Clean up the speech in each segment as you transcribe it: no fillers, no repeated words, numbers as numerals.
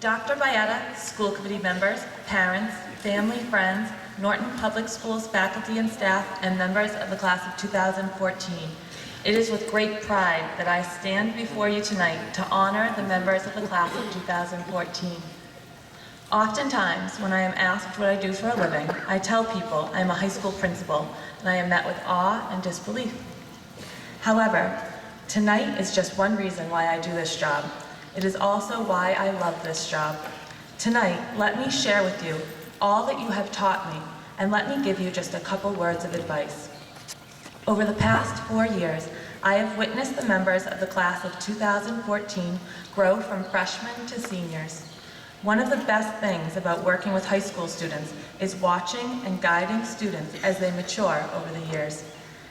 Dr. Bayetta, school committee members, parents, family, friends, Norton Public Schools faculty and staff, and members of the class of 2014. It is with great pride that I stand before you tonight to honor the members of the class of 2014. Oftentimes, when I am asked what I do for a living, I tell people I am a high school principal, and I am met with awe and disbelief. However, tonight is just one reason why I do this job. It is also why I love this job. Tonight, let me share with you all that you have taught me, and let me give you just a couple words of advice. Over the past 4 years, I have witnessed the members of the class of 2014 grow from freshmen to seniors. One of the best things about working with high school students is watching and guiding students as they mature over the years.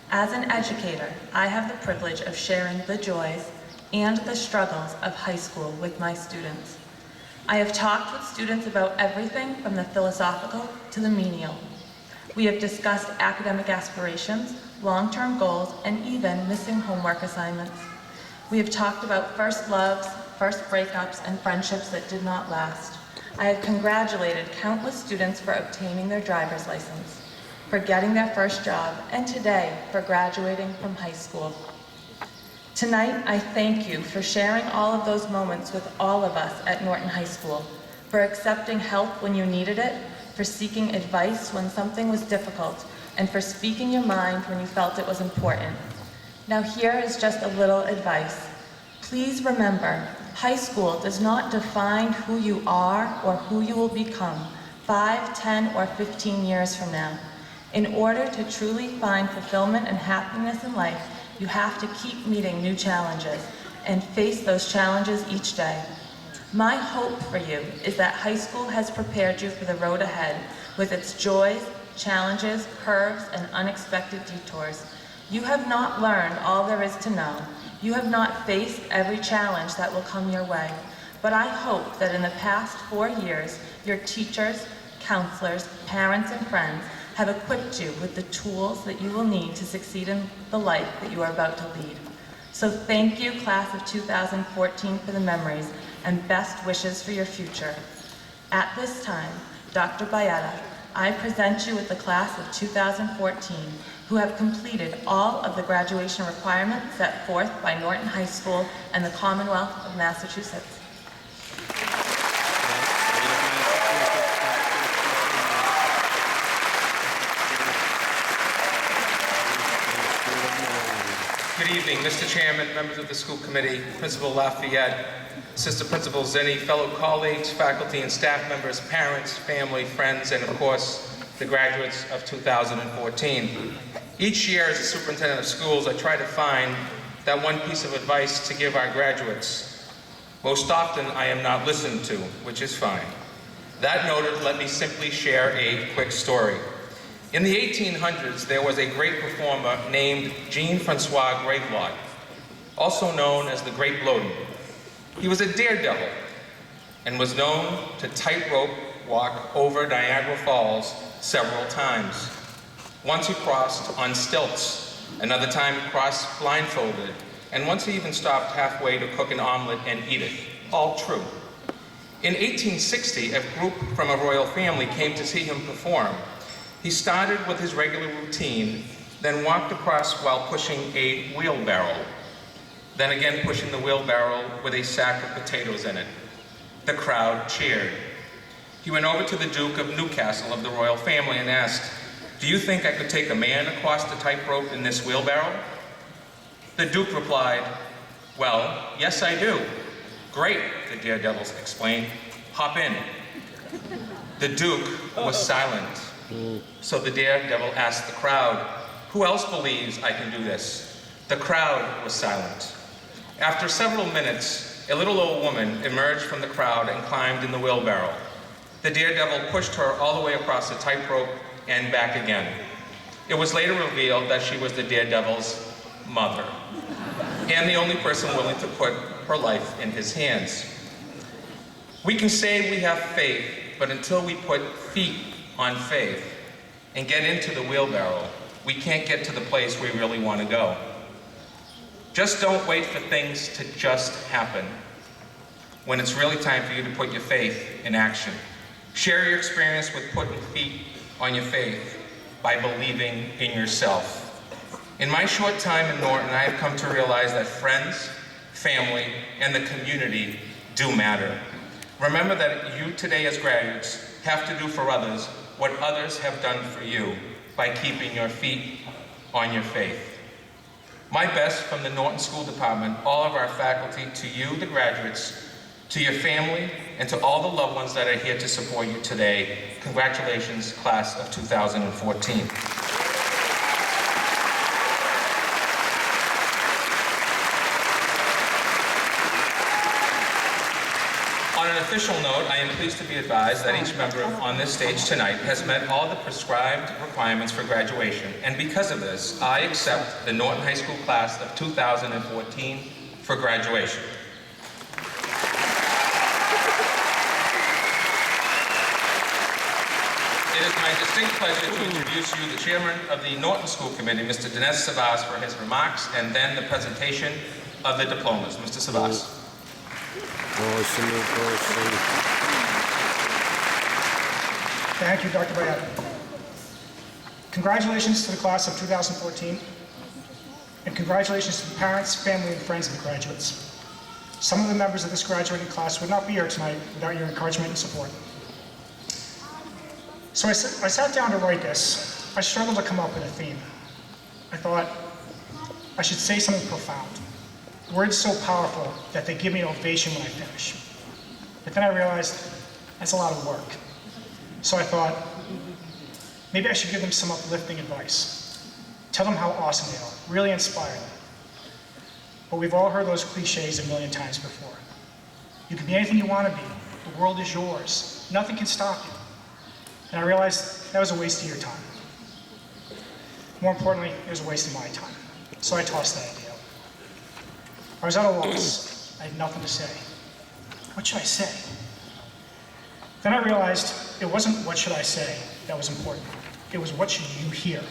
As an educator, I have the privilege of sharing the joys and the struggles of high school with my students. I have talked with students about everything from the philosophical to the menial. We have discussed academic aspirations, long-term goals, and even missing homework assignments. We have talked about first loves, first breakups, and friendships that did not last. I have congratulated countless students for obtaining their driver's license, for getting their first job, and today for graduating from high school. Tonight, I thank you for sharing all of those moments with all of us at Norton High School, for accepting help when you needed it, for seeking advice when something was difficult, and for speaking your mind when you felt it was important. Now here is just a little advice. Please remember, high school does not define who you are or who you will become 5, 10, or 15 years from now. In order to truly find fulfillment and happiness in life, you have to keep meeting new challenges and face those challenges each day. My hope for you is that high school has prepared you for the road ahead with its joys, challenges, curves, and unexpected detours. You have not learned all there is to know. You have not faced every challenge that will come your way. But I hope that in the past 4 years, your teachers, counselors, parents, and friends have equipped you with the tools that you will need to succeed in the life that you are about to lead. So thank you, class of 2014, for the memories and best wishes for your future. At this time, Dr. Bayetta, I present you with the class of 2014, who have completed all of the graduation requirements set forth by Norton High School and the Commonwealth of Massachusetts. Good evening, Mr. Chairman, members of the school committee, Principal Lafayette, Assistant Principal Zinni, fellow colleagues, faculty and staff members, parents, family, friends, and of course, the graduates of 2014. Each year as a superintendent of schools, I try to find that one piece of advice to give our graduates. Most often, I am not listened to, which is fine. That noted, let me simply share a quick story. In the 1800s, there was a great performer named Jean-Francois Gravelot, also known as the Great Bloating. He was a daredevil and was known to tightrope walk over Niagara Falls several times. Once he crossed on stilts, another time he crossed blindfolded, and once he even stopped halfway to cook an omelet and eat it. All true. In 1860, a group from a royal family came to see him perform. He started with his regular routine, then walked across while pushing a wheelbarrow, then again pushing the wheelbarrow with a sack of potatoes in it. The crowd cheered. He went over to the Duke of Newcastle of the royal family and asked, "Do you think I could take a man across the tightrope in this wheelbarrow?" The Duke replied, "Well, yes I do." "Great," the daredevils explained. "Hop in." The Duke was silent. So the daredevil asked the crowd, "Who else believes I can do this?" The crowd was silent. After several minutes, a little old woman emerged from the crowd and climbed in the wheelbarrow. The daredevil pushed her all the way across the tightrope and back again. It was later revealed that she was the daredevil's mother, and the only person willing to put her life in his hands. We can say we have faith, but until we put feet on faith and get into the wheelbarrow, we can't get to the place we really want to go. Just don't wait for things to just happen. when it's really time for you to put your faith in action. Share your experience with putting feet on your faith by believing in yourself. In my short time in Norton, I have come to realize that friends, family, and the community do matter. Remember that you today as graduates have to do for others what others have done for you by keeping your feet on your faith. My best from the Norton School Department, all of our faculty, to you, the graduates, to your family, and to all the loved ones that are here to support you today. Congratulations, class of 2014. On an official note, I am pleased to be advised that each member on this stage tonight has met all the prescribed requirements for graduation, and because of this, I accept the Norton High School Class of 2014 for graduation. It is my distinct pleasure to introduce you the chairman of the Norton School Committee, Mr. Dinesh Savas, for his remarks, and then the presentation of the diplomas. Mr. Savas. Thank you, Dr. Bayat. Congratulations to the class of 2014, and congratulations to the parents, family, and friends of the graduates. Some of the members of this graduating class would not be here tonight without your encouragement and support. So I sat down to write this. I struggled to come up with a theme. I thought I should say something profound. Words so powerful that they give me an ovation when I finish. But then I realized that's a lot of work. So I thought, maybe I should give them some uplifting advice. Tell them how awesome they are, really inspire them. But we've all heard those cliches a million times before. You can be anything you want to be. The world is yours. Nothing can stop you. And I realized that was a waste of your time. More importantly, it was a waste of my time. So I tossed that idea out. I was at a loss. I had nothing to say. What should I say? Then I realized it wasn't what should I say that was important. It was what should you hear.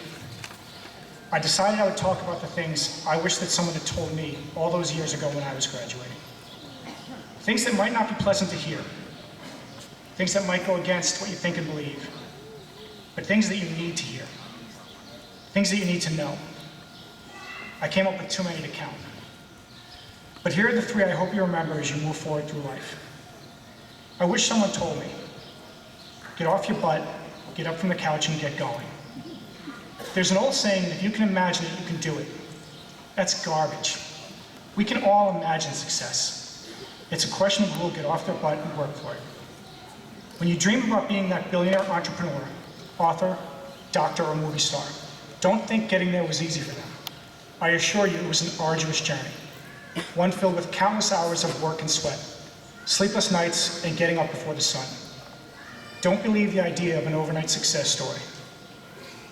I decided I would talk about the things I wish that someone had told me all those years ago when I was graduating. Things that might not be pleasant to hear. Things that might go against what you think and believe. But things that you need to hear. Things that you need to know. I came up with too many to count. But here are the three I hope you remember as you move forward through life. I wish someone told me, get off your butt, get up from the couch and get going. There's an old saying that if you can imagine it, you can do it. That's garbage. We can all imagine success. It's a question of who will get off their butt and work for it. When you dream about being that billionaire entrepreneur, author, doctor, or movie star, don't think getting there was easy for them. I assure you it was an arduous journey. One filled with countless hours of work and sweat, sleepless nights, and getting up before the sun. Don't believe the idea of an overnight success story.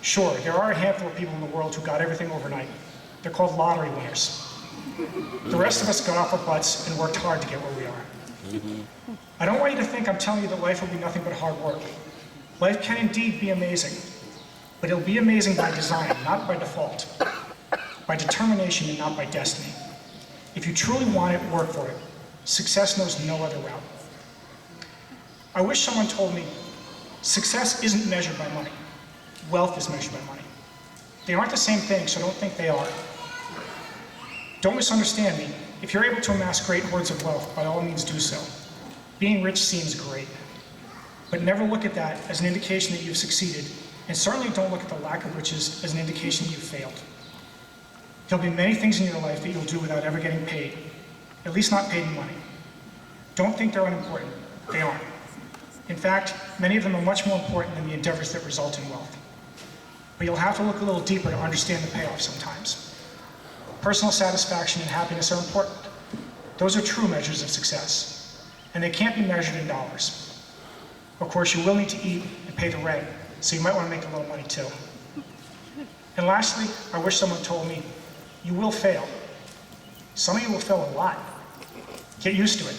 Sure, there are a handful of people in the world who got everything overnight. They're called lottery winners. The rest of us got off our butts and worked hard to get where we are. I don't want you to think I'm telling you that life will be nothing but hard work. Life can indeed be amazing, but it'll be amazing by design, not by default. By determination and not by destiny. If you truly want it, work for it. Success knows no other route. I wish someone told me, success isn't measured by money. Wealth is measured by money. They aren't the same thing, so don't think they are. Don't misunderstand me. If you're able to amass great hoards of wealth, by all means do so. Being rich seems great. But never look at that as an indication that you've succeeded, and certainly don't look at the lack of riches as an indication that you've failed. There'll be many things in your life that you'll do without ever getting paid, at least not paid in money. Don't think they're unimportant. They aren't. In fact, many of them are much more important than the endeavors that result in wealth. But you'll have to look a little deeper to understand the payoff sometimes. Personal satisfaction and happiness are important. Those are true measures of success, and they can't be measured in dollars. Of course, you will need to eat and pay the rent, so you might want to make a little money too. And lastly, I wish someone told me, you will fail. Some of you will fail a lot. Get used to it.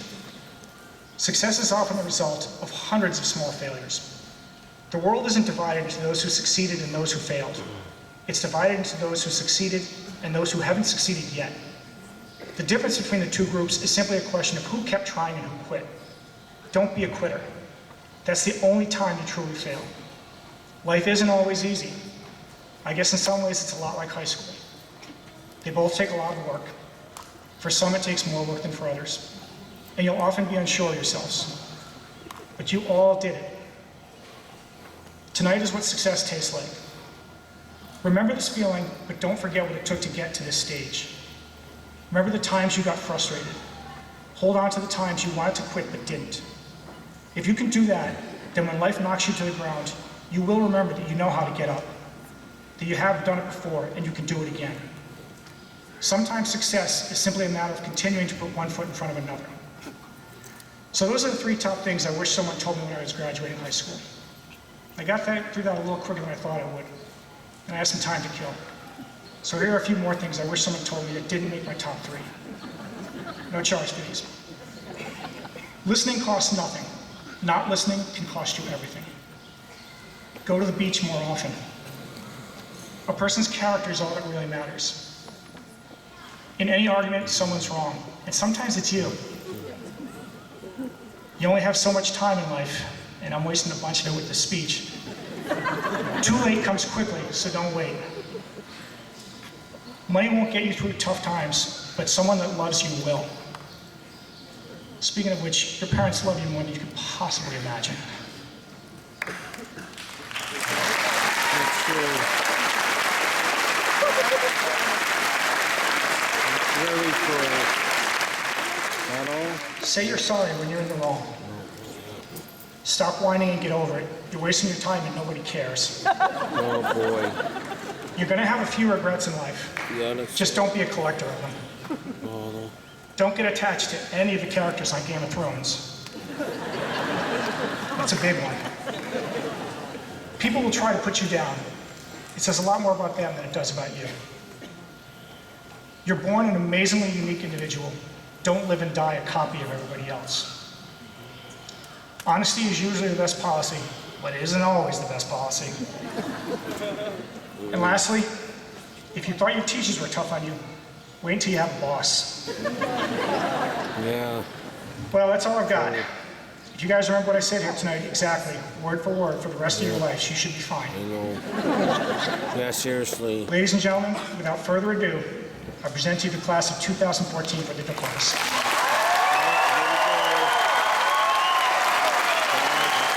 Success is often the result of hundreds of small failures. The world isn't divided into those who succeeded and those who failed. It's divided into those who succeeded and those who haven't succeeded yet. The difference between the two groups is simply a question of who kept trying and who quit. Don't be a quitter. That's the only time you truly fail. Life isn't always easy. I guess in some ways it's a lot like high school. They both take a lot of work. For some it takes more work than for others. And you'll often be unsure of yourselves. But you all did it. Tonight is what success tastes like. Remember this feeling, but don't forget what it took to get to this stage. Remember the times you got frustrated. Hold on to the times you wanted to quit but didn't. If you can do that, then when life knocks you to the ground, you will remember that you know how to get up, that you have done it before and you can do it again. Sometimes success is simply a matter of continuing to put one foot in front of another. So those are the 3 top things I wish someone told me when I was graduating high school. I got through that a little quicker than I thought I would, and I had some time to kill. So here are a few more things I wish someone told me that didn't make my top 3. No charge for these. Listening costs nothing. Not listening can cost you everything. Go to the beach more often. A person's character is all that really matters. In any argument, someone's wrong, and sometimes it's you. You only have so much time in life, and I'm wasting a bunch of it with this speech. Too late comes quickly, so don't wait. Money won't get you through tough times, but someone that loves you will. Speaking of which, your parents love you more than you could possibly imagine. That's true. Very true. That all? Say you're sorry when you're in the wrong. Stop whining and get over it. You're wasting your time and nobody cares. Oh boy. You're gonna have a few regrets in life. Yeah, that's Just don't be a collector of them. oh, no. Don't get attached to any of the characters on Game of Thrones. That's a big one. People will try to put you down. It says a lot more about them than it does about you. You're born an amazingly unique individual. Don't live and die a copy of everybody else. Honesty is usually the best policy, but it isn't always the best policy. And lastly, if you thought your teachers were tough on you, wait until you have a boss. Yeah. Well, that's all I've got. If you guys remember what I said here tonight, exactly, word for word, for the rest of your lives, you should be fine. I know. Yeah, seriously. Ladies and gentlemen, without further ado, I present to you the class of 2014 for the diplomas.